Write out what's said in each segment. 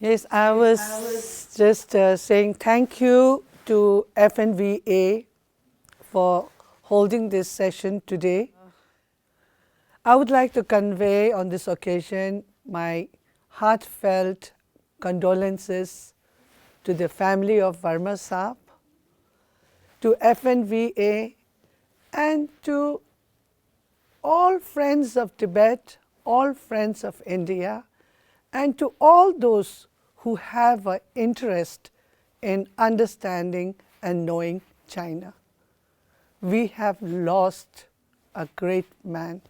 Yes, I was just saying thank you to FNVA for holding this session today. I would like to convey on this occasion my heartfelt condolences to the family of Varma Saab, to FNVA, and to all friends of Tibet, all friends of India, and to all those who have an interest in understanding and knowing China. We have lost a great man.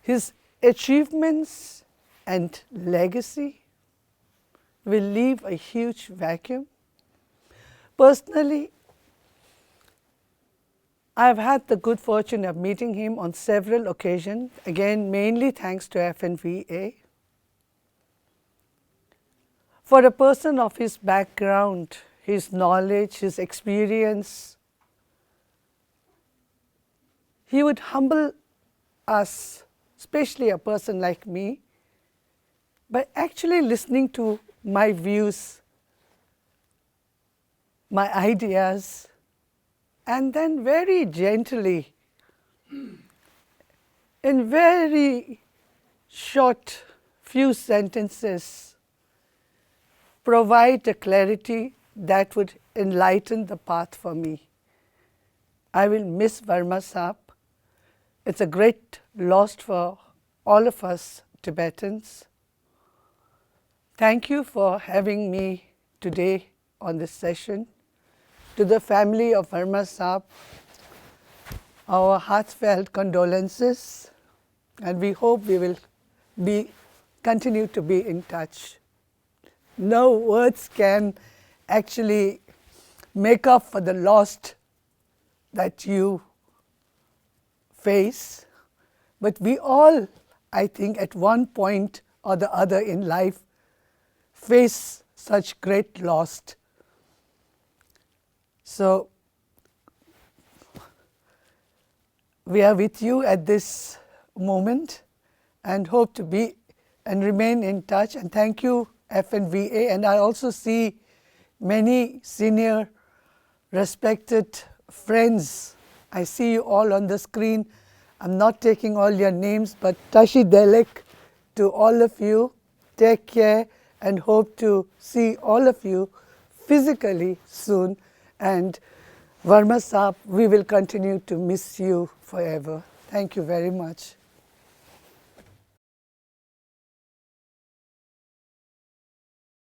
His achievements and legacy will leave a huge vacuum. Personally, I have had the good fortune of meeting him on several occasions, again mainly thanks to FNVA. For a person of his background, his knowledge, his experience, he would humble us, especially a person like me, by actually listening to my views, my ideas, and then very gently, in very short few sentences, provide a clarity that would enlighten the path for me. I will miss Varma Saab. It's a great loss for all of us Tibetans. Thank you for having me today on this session. To the family of Varma Saab, our heartfelt condolences, and we hope we will continue to be in touch. No words can actually make up for the loss that you face, but we all, I think, at one point or the other in life face such great loss. So we are with you at this moment and hope to be and remain in touch, and thank you FNVA, and I also see many senior respected friends. I see you all on the screen. I'm not taking all your names, but Tashi Delek, to all of you, take care and hope to see all of you physically soon. And Varma Saab, we will continue to miss you forever. Thank you very much.